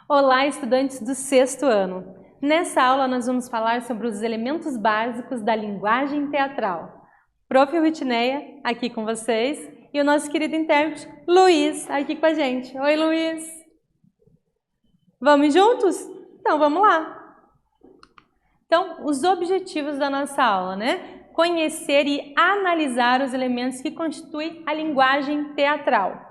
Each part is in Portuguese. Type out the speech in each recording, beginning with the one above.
Olá, estudantes do 6º ano! Nessa aula nós vamos falar sobre os elementos básicos da linguagem teatral. Prof. Rutineia, aqui com vocês, e o nosso querido intérprete, Luiz, aqui com a gente. Oi, Luiz! Vamos juntos? Então, vamos lá! Então, os objetivos da nossa aula, né? Conhecer e analisar os elementos que constituem a linguagem teatral.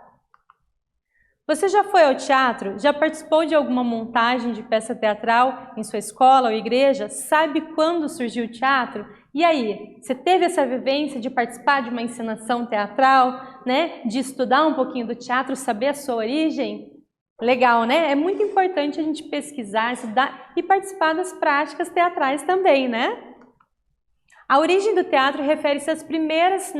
Você já foi ao teatro? Já participou de alguma montagem de peça teatral em sua escola ou igreja? Sabe quando surgiu o teatro? E aí, você teve essa vivência de participar de uma encenação teatral, né? De estudar um pouquinho do teatro, saber a sua origem? Legal, né? É muito importante a gente pesquisar, estudar e participar das práticas teatrais também, né? A origem do teatro refere-se às primeiras,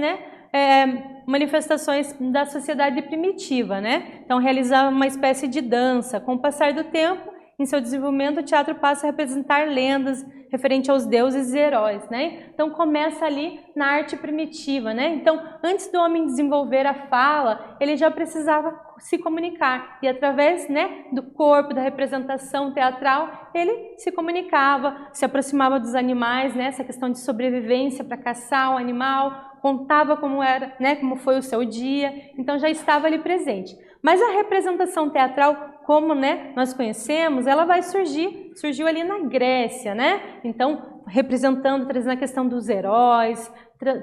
manifestações da sociedade primitiva, né? Então, realizar uma espécie de dança. Com o passar do tempo, em seu desenvolvimento, o teatro passa a representar lendas referente aos deuses e heróis, né? Então, começa ali na arte primitiva, né? Então, antes do homem desenvolver a fala, ele já precisava se comunicar. E através, né, do corpo, da representação teatral, ele se comunicava, se aproximava dos animais, né? Essa questão de sobrevivência para caçar o animal, contava como era, né, como foi o seu dia, então já estava ali presente. Mas a representação teatral, como, né, nós conhecemos, ela vai surgiu ali na Grécia, né? Então, representando, trazendo a questão dos heróis,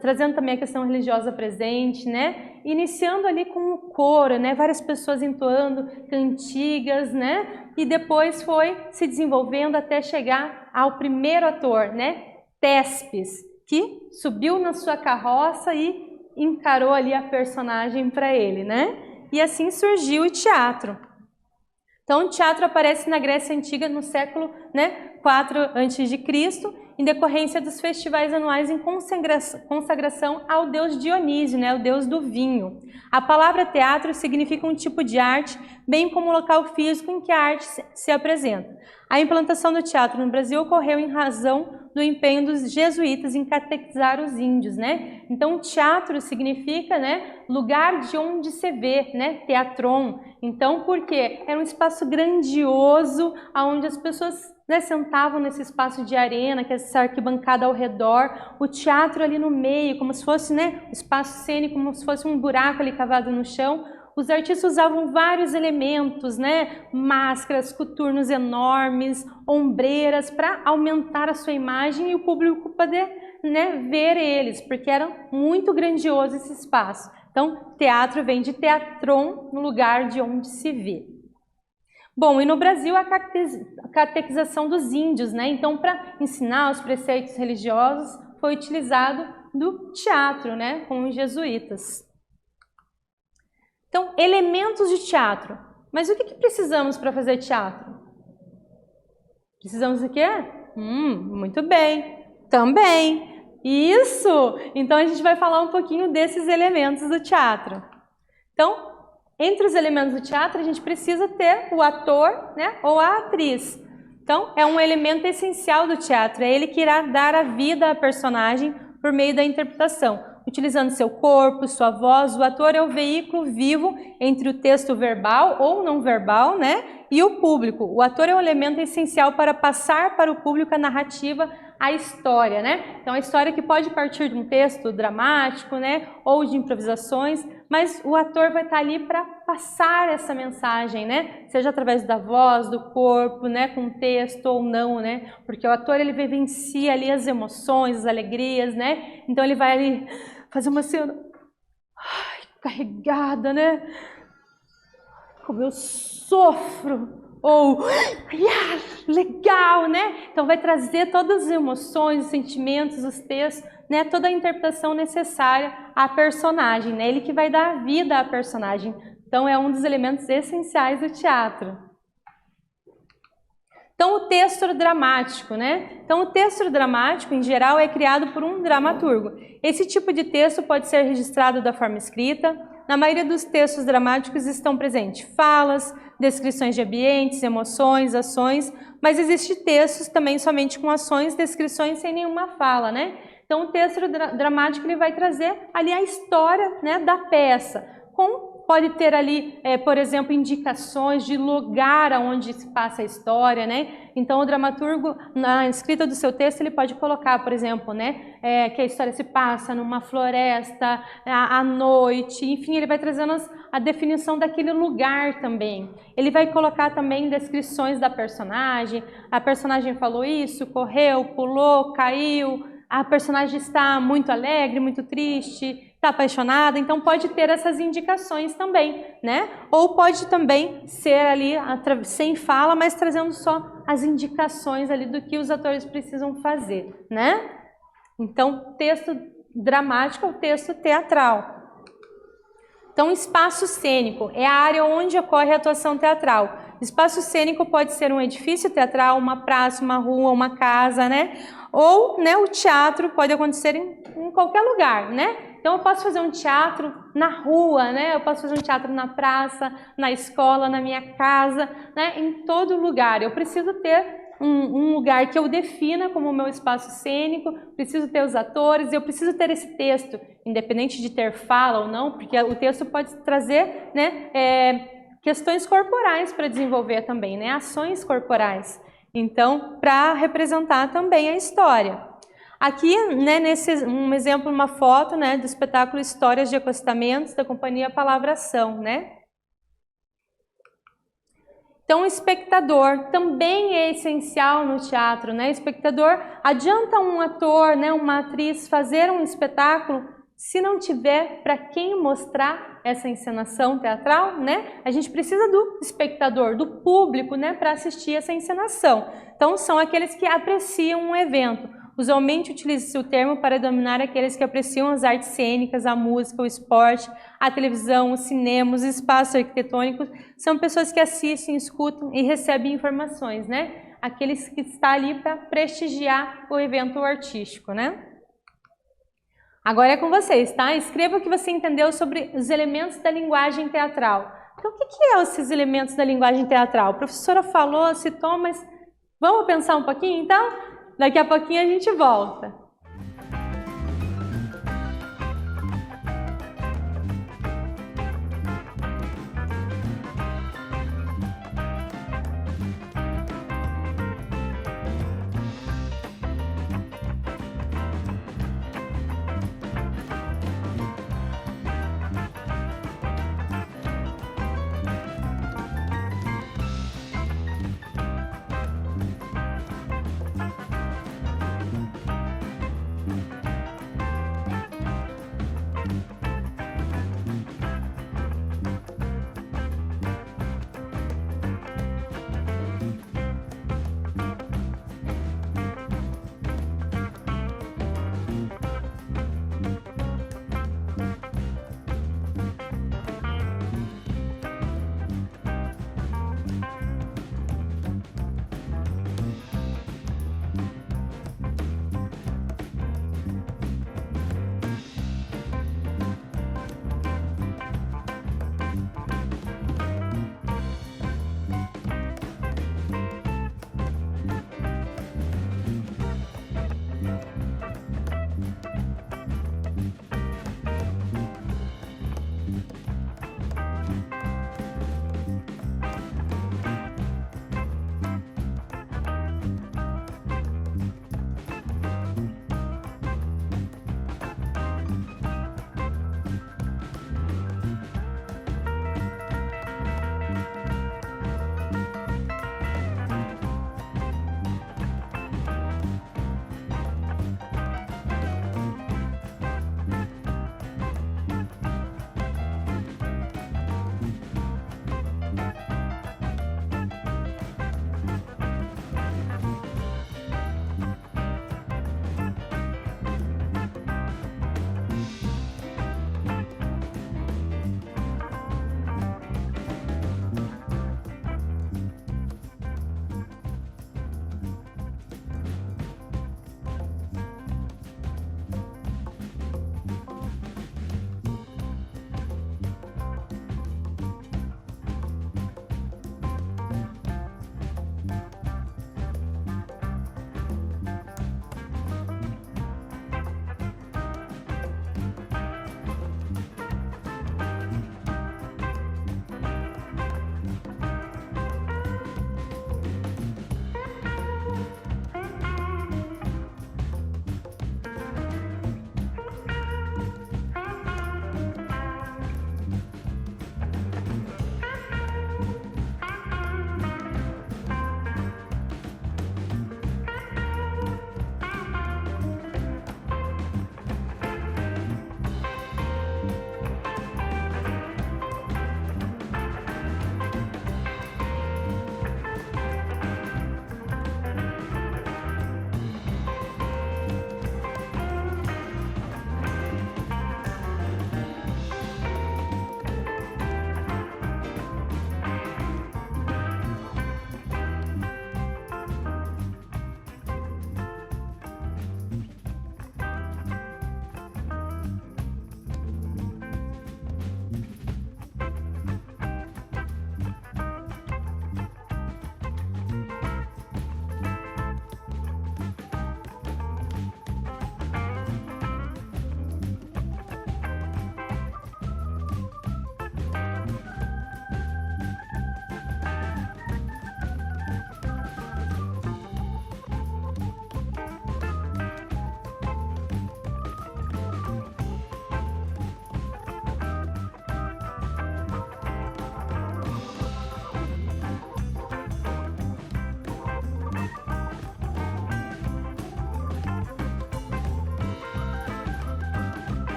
trazendo também a questão religiosa presente, né? Iniciando ali com o coro, né? Várias pessoas entoando cantigas, né? E depois foi se desenvolvendo até chegar ao primeiro ator, né? Tespes, que subiu na sua carroça e encarou ali a personagem para ele, né? E assim surgiu o teatro. Então, o teatro aparece na Grécia Antiga no século 4 a.C., em decorrência dos festivais anuais em consagração ao deus Dionísio, né, o deus do vinho. A palavra teatro significa um tipo de arte, bem como o local físico em que a arte se apresenta. A implantação do teatro no Brasil ocorreu em razão do empenho dos jesuítas em catequizar os índios, né? Então, teatro significa, né, lugar de onde se vê, né, teatron. Então, por quê? Era um espaço grandioso, onde as pessoas, né, sentavam nesse espaço de arena, que é essa arquibancada ao redor, o teatro ali no meio, como se fosse, né, o espaço cênico, como se fosse um buraco ali cavado no chão. Os artistas usavam vários elementos, né, máscaras, coturnos enormes, ombreiras, para aumentar a sua imagem e o público poder, né, ver eles, porque era muito grandioso esse espaço. Então, teatro vem de teatron, no lugar de onde se vê. Bom, e no Brasil a catequização dos índios, né? Então, para ensinar os preceitos religiosos, foi utilizado do teatro, né? Com os jesuítas. Então, elementos de teatro. Mas o que precisamos para fazer teatro? Precisamos do quê? Muito bem. Também. Isso! Então, a gente vai falar um pouquinho desses elementos do teatro. Então, entre os elementos do teatro, a gente precisa ter o ator, né, ou a atriz. Então, é um elemento essencial do teatro, é ele que irá dar a vida à personagem por meio da interpretação. Utilizando seu corpo, sua voz, o ator é o veículo vivo entre o texto verbal ou não verbal, né, e o público. O ator é um elemento essencial para passar para o público a narrativa, a história, né? Então, a história que pode partir de um texto dramático, né, ou de improvisações, mas o ator vai estar ali para passar essa mensagem, né? Seja através da voz, do corpo, né, com texto ou não, né? Porque o ator, ele vivencia ali as emoções, as alegrias, né? Então, ele vai ali fazer uma cena carregada, né? Como eu sofro! Ou, legal, né? Então vai trazer todas as emoções, os sentimentos, os textos, né? Toda a interpretação necessária à personagem, né? Ele que vai dar vida à personagem. Então é um dos elementos essenciais do teatro. Então o texto dramático, né? Então o texto dramático, em geral, é criado por um dramaturgo. Esse tipo de texto pode ser registrado da forma escrita. Na maioria dos textos dramáticos estão presentes falas, descrições de ambientes, emoções, ações, mas existem textos também somente com ações, descrições sem nenhuma fala, né? Então o texto dramático ele vai trazer ali a história, né, da peça, com pode ter ali, por exemplo, indicações de lugar onde se passa a história, né? Então, o dramaturgo, na escrita do seu texto, ele pode colocar, por exemplo, né, que a história se passa numa floresta, à noite, enfim, ele vai trazendo a definição daquele lugar também. Ele vai colocar também descrições da personagem, a personagem falou isso, correu, pulou, caiu, a personagem está muito alegre, muito triste, está apaixonada, então pode ter essas indicações também, né? Ou pode também ser ali sem fala, mas trazendo só as indicações ali do que os atores precisam fazer, né? Então, texto dramático é o texto teatral. Então, espaço cênico é a área onde ocorre a atuação teatral. Espaço cênico pode ser um edifício teatral, uma praça, uma rua, uma casa, né? Ou, né, o teatro pode acontecer em qualquer lugar, né? Então, eu posso fazer um teatro na rua, né? Eu posso fazer um teatro na praça, na escola, na minha casa, né? Em todo lugar. Eu preciso ter um lugar que eu defina como o meu espaço cênico, preciso ter os atores, eu preciso ter esse texto, independente de ter fala ou não, porque o texto pode trazer, né, questões corporais para desenvolver também, né? Ações corporais. Então, para representar também a história. Aqui, né, um exemplo, uma foto, né, do espetáculo Histórias de Acostamentos, da companhia Palavra Ação, né? Então, o espectador também é essencial no teatro, né? O espectador, adianta um ator, né, uma atriz fazer um espetáculo se não tiver para quem mostrar essa encenação teatral, né? A gente precisa do espectador, do público, né, para assistir essa encenação. Então, são aqueles que apreciam um evento. Usualmente utiliza-se o termo para denominar aqueles que apreciam as artes cênicas, a música, o esporte, a televisão, o cinema, os espaços arquitetônicos. São pessoas que assistem, escutam e recebem informações, né? Aqueles que estão ali para prestigiar o evento artístico, né? Agora é com vocês, tá? Escreva o que você entendeu sobre os elementos da linguagem teatral. Então, o que são esses elementos da linguagem teatral? A professora falou, citou, mas vamos pensar um pouquinho, então? Daqui a pouquinho a gente volta.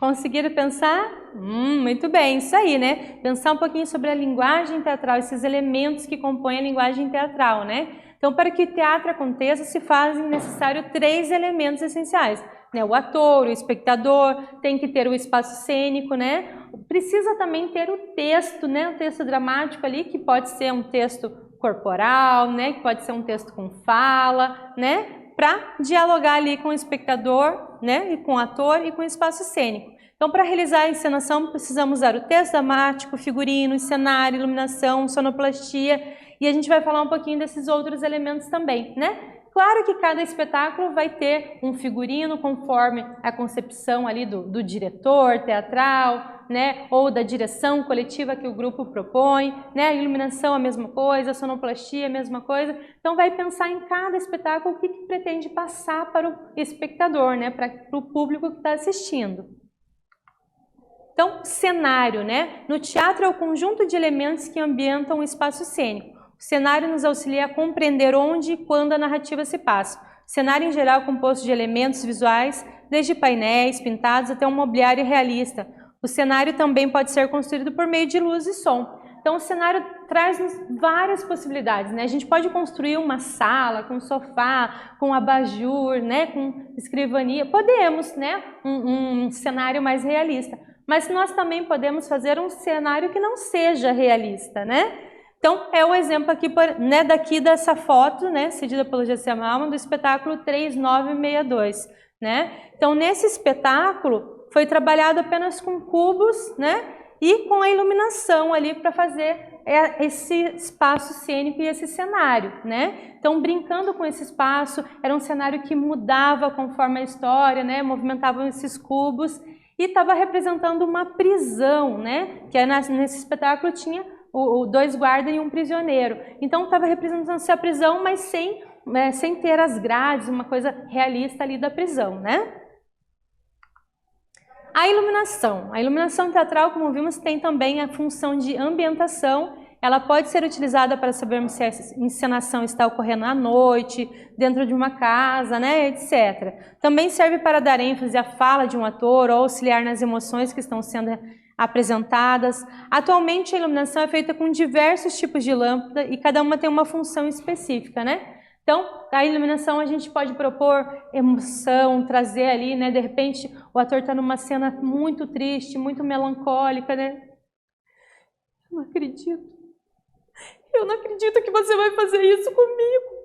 Conseguiram pensar? Muito bem, isso aí, né? Pensar um pouquinho sobre a linguagem teatral, esses elementos que compõem a linguagem teatral, né? Então, para que o teatro aconteça, se fazem necessário 3 elementos essenciais, né? O ator, o espectador, tem que ter o espaço cênico, né? Precisa também ter o texto, né? O texto dramático ali, que pode ser um texto corporal, né? Que pode ser um texto com fala, né? Para dialogar ali com o espectador, né? E com o ator e com o espaço cênico. Então, para realizar a encenação, precisamos usar o texto dramático, figurino, cenário, iluminação, sonoplastia, e a gente vai falar um pouquinho desses outros elementos também, né? Claro que cada espetáculo vai ter um figurino conforme a concepção ali do diretor teatral, né? Ou da direção coletiva que o grupo propõe, né? A iluminação a mesma coisa, a sonoplastia a mesma coisa. Então vai pensar em cada espetáculo o que pretende passar para o espectador, né? Para o público que está assistindo. Então, cenário, né? No teatro é o conjunto de elementos que ambientam o espaço cênico. O cenário nos auxilia a compreender onde e quando a narrativa se passa. O cenário, em geral, é composto de elementos visuais, desde painéis pintados até um mobiliário realista. O cenário também pode ser construído por meio de luz e som. Então, o cenário traz-nos várias possibilidades, né? A gente pode construir uma sala com sofá, com abajur, né? Com escrivania. Podemos, né? Um cenário mais realista. Mas nós também podemos fazer um cenário que não seja realista, né? Então, é o exemplo aqui, né, daqui dessa foto, né, cedida pelo GC Malman, do espetáculo 3962, né? Então, nesse espetáculo, foi trabalhado apenas com cubos, né, e com a iluminação ali para fazer esse espaço cênico e esse cenário, né? Então, brincando com esse espaço, era um cenário que mudava conforme a história, né, movimentavam esses cubos, e estava representando uma prisão, né, que nesse espetáculo tinha 2 guardas e um prisioneiro. Então estava representando-se a prisão, mas sem ter as grades, uma coisa realista ali da prisão, né? A iluminação teatral, como vimos, tem também a função de ambientação. Ela pode ser utilizada para sabermos se a encenação está ocorrendo à noite, dentro de uma casa, né, etc. Também serve para dar ênfase à fala de um ator ou auxiliar nas emoções que estão sendo apresentadas. Atualmente a iluminação é feita com diversos tipos de lâmpada e cada uma tem uma função específica, né? Então, a iluminação a gente pode propor emoção, trazer ali, né? De repente o ator está numa cena muito triste, muito melancólica, né? Eu não acredito que você vai fazer isso comigo.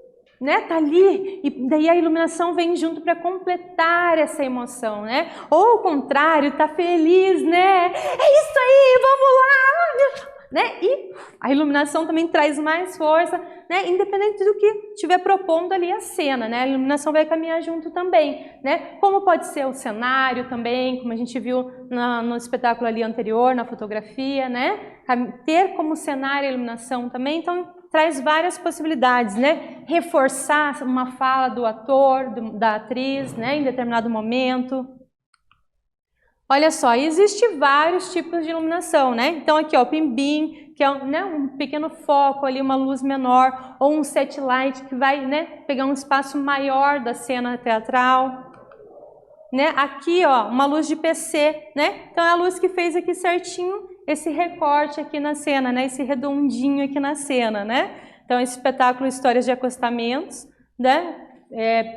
Né, tá ali, e daí a iluminação vem junto para completar essa emoção, né? Ou ao contrário, tá feliz, né? É isso aí, vamos lá, né? E a iluminação também traz mais força, né? Independente do que estiver propondo ali a cena, né? A iluminação vai caminhar junto também, né? Como pode ser o cenário também, como a gente viu no espetáculo ali anterior, na fotografia, né? Ter como cenário a iluminação também, então traz várias possibilidades, né? Reforçar uma fala do ator, da atriz, né? Em determinado momento. Olha só, existem vários tipos de iluminação, né? Então aqui, ó, o pimbim, que é um pequeno foco ali, uma luz menor, ou um set light que vai, né, pegar um espaço maior da cena teatral. Né? Aqui, ó, uma luz de PC, né? Então é a luz que fez aqui certinho esse recorte aqui na cena, né? Esse redondinho aqui na cena, né? Então esse espetáculo Histórias de Acostamentos, né?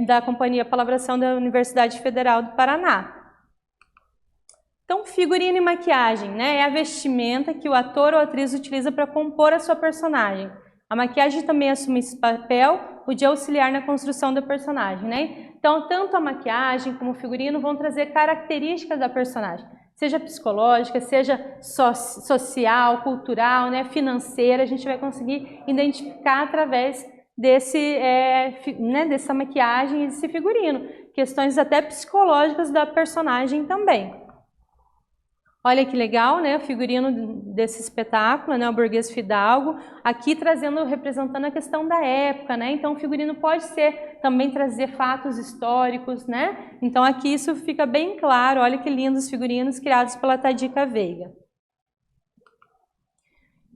Da Companhia Palavração da Universidade Federal do Paraná. Então figurino e maquiagem, né? É a vestimenta que o ator ou atriz utiliza para compor a sua personagem. A maquiagem também assume esse papel, o de auxiliar na construção da personagem, né? Então, tanto a maquiagem como o figurino vão trazer características da personagem, seja psicológica, seja social, cultural, né, financeira, a gente vai conseguir identificar através dessa maquiagem e desse figurino, questões até psicológicas da personagem também. Olha que legal, né, o figurino desse espetáculo, né, o Burguês Fidalgo, aqui representando a questão da época, né, então o figurino pode também trazer fatos históricos, né, então aqui isso fica bem claro, olha que lindos os figurinos criados pela Tadica Veiga.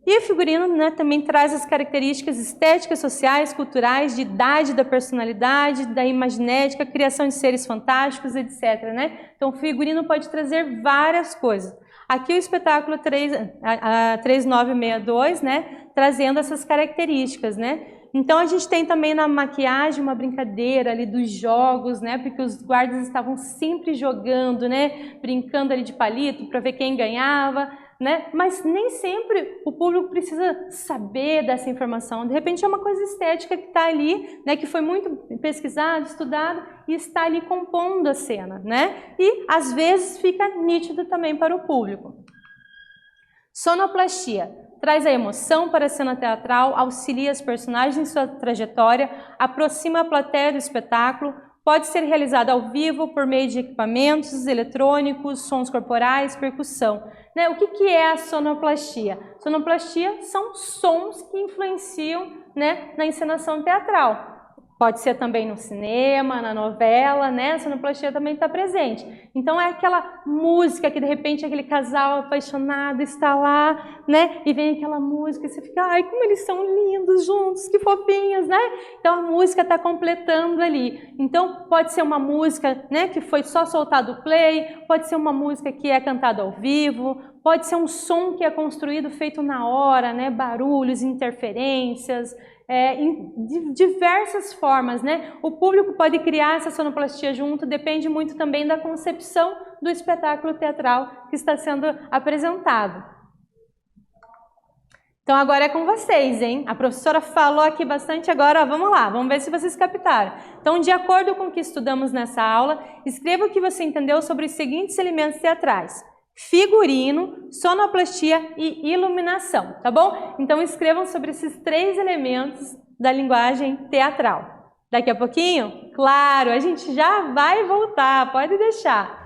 E o figurino, né, também traz as características estéticas, sociais, culturais, de idade da personalidade, da imaginética, criação de seres fantásticos, etc. Né? Então, o figurino pode trazer várias coisas. Aqui o espetáculo 3962, né, trazendo essas características, né? Então a gente tem também na maquiagem uma brincadeira ali dos jogos, né? Porque os guardas estavam sempre jogando, né? Brincando ali de palito para ver quem ganhava, né? Mas nem sempre o público precisa saber dessa informação. De repente é uma coisa estética que está ali, né? Que foi muito pesquisado, estudado e está ali compondo a cena, né? E às vezes fica nítido também para o público. Sonoplastia. Traz a emoção para a cena teatral, auxilia os personagens em sua trajetória, aproxima a plateia do espetáculo, pode ser realizada ao vivo por meio de equipamentos eletrônicos, sons corporais, percussão. Né? O que é a sonoplastia? Sonoplastia são sons que influenciam, né, na encenação teatral. Pode ser também no cinema, na novela, né? A sonoplastia também está presente. Então é aquela música que de repente aquele casal apaixonado está lá, né? E vem aquela música e você fica, ai, como eles são lindos juntos, que fofinhos, né? Então a música está completando ali. Então pode ser uma música, né, que foi só soltado o play, pode ser uma música que é cantada ao vivo, pode ser um som que é construído, feito na hora, né? Barulhos, interferências, de diversas formas, né? O público pode criar essa sonoplastia junto, depende muito também da concepção do espetáculo teatral que está sendo apresentado. Então agora é com vocês, hein? A professora falou aqui bastante, agora vamos lá, vamos ver se vocês captaram. Então, de acordo com o que estudamos nessa aula, escreva o que você entendeu sobre os seguintes elementos teatrais: figurino, sonoplastia e iluminação, tá bom? Então escrevam sobre esses 3 elementos da linguagem teatral. Daqui a pouquinho, claro, a gente já vai voltar, pode deixar.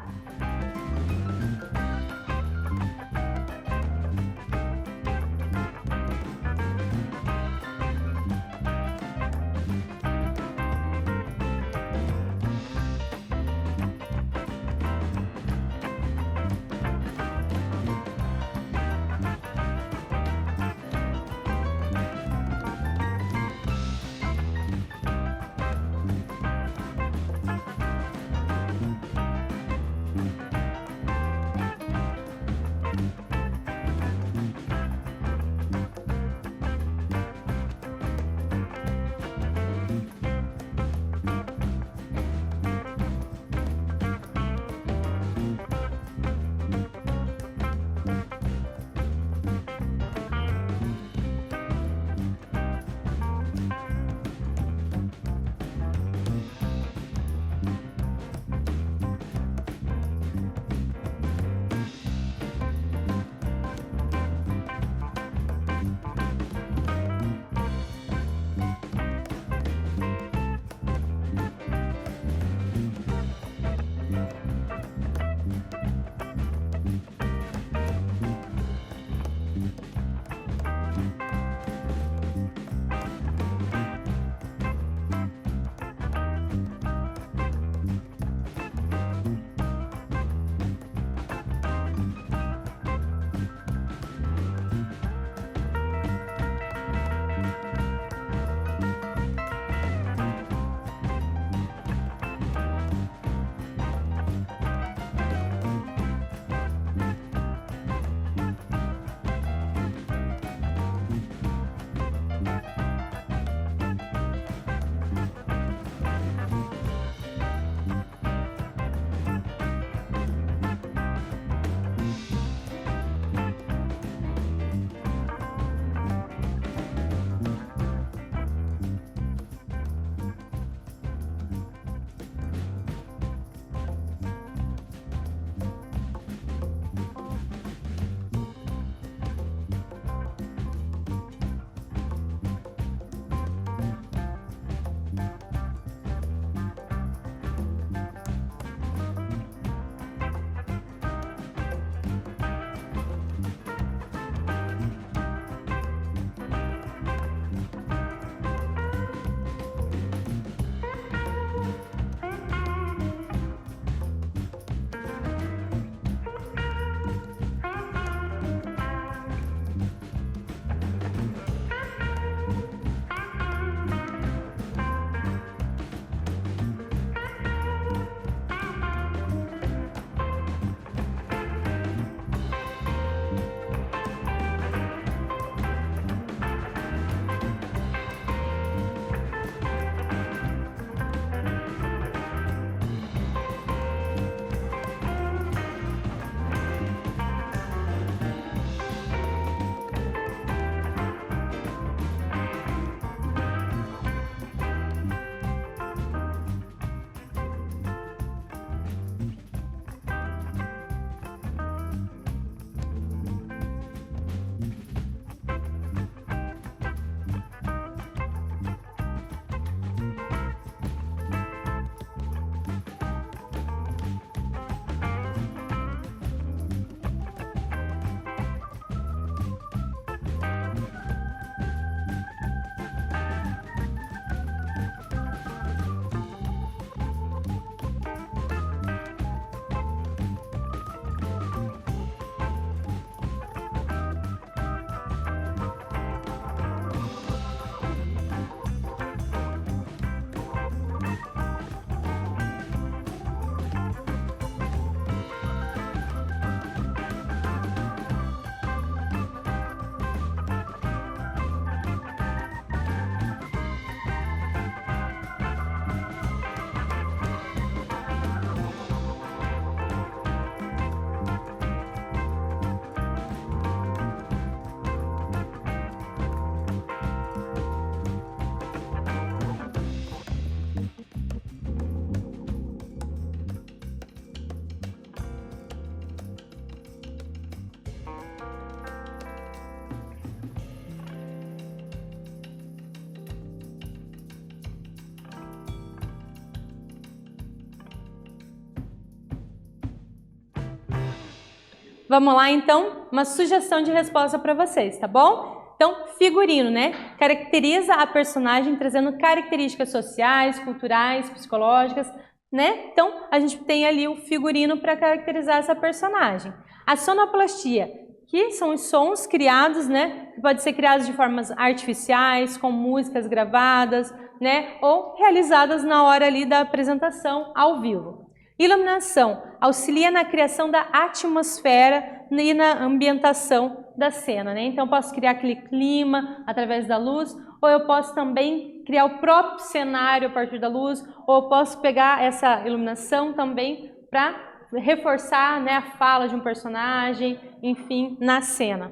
Vamos lá, então, uma sugestão de resposta para vocês, tá bom? Então, figurino, né? Caracteriza a personagem trazendo características sociais, culturais, psicológicas, né? Então, a gente tem ali o figurino para caracterizar essa personagem. A sonoplastia, que são os sons criados, né? Que podem ser criados de formas artificiais, com músicas gravadas, né? Ou realizadas na hora ali da apresentação ao vivo. Iluminação auxilia na criação da atmosfera e na ambientação da cena, né? Então, eu posso criar aquele clima através da luz, ou eu posso também criar o próprio cenário a partir da luz, ou eu posso pegar essa iluminação também para reforçar, né, a fala de um personagem, enfim, na cena.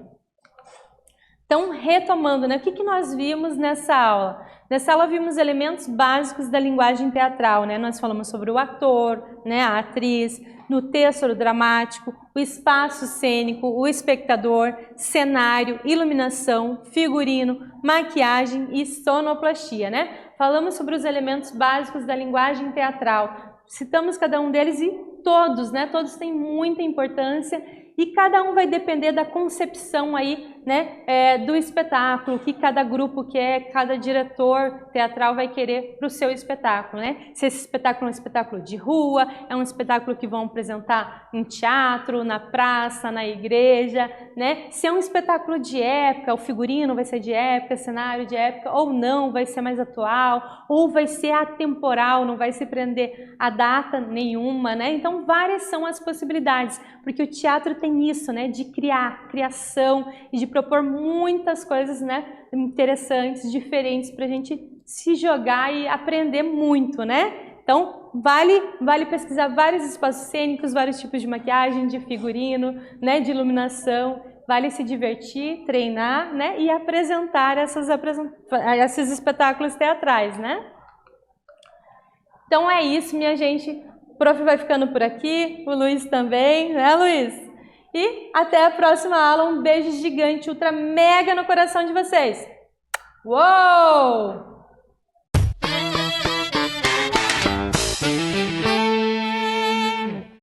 Então, retomando, né, o que nós vimos nessa aula? Nessa aula vimos elementos básicos da linguagem teatral, né? Nós falamos sobre o ator, né, a atriz, no texto dramático, o espaço cênico, o espectador, cenário, iluminação, figurino, maquiagem e sonoplastia, né? Falamos sobre os elementos básicos da linguagem teatral. Citamos cada um deles e todos, né? Todos têm muita importância. E cada um vai depender da concepção aí, né, do espetáculo, o que cada grupo quer, cada diretor teatral vai querer para o seu espetáculo, né? Se esse espetáculo é um espetáculo de rua, é um espetáculo que vão apresentar em teatro, na praça, na igreja, né? Se é um espetáculo de época, o figurino vai ser de época, cenário de época, ou não, vai ser mais atual, ou vai ser atemporal, não vai se prender a data nenhuma, né? Então, várias são as possibilidades, porque o teatro tem isso, né, de criação e de propor muitas coisas, né, interessantes, diferentes para a gente se jogar e aprender muito, né? Então, vale pesquisar vários espaços cênicos, vários tipos de maquiagem, de figurino, né, de iluminação, vale se divertir, treinar, né, e apresentar esses espetáculos teatrais, né? Então é isso, minha gente. O prof vai ficando por aqui, o Luiz também, né, Luiz? E até a próxima aula. Um beijo gigante, ultra mega no coração de vocês. Uou!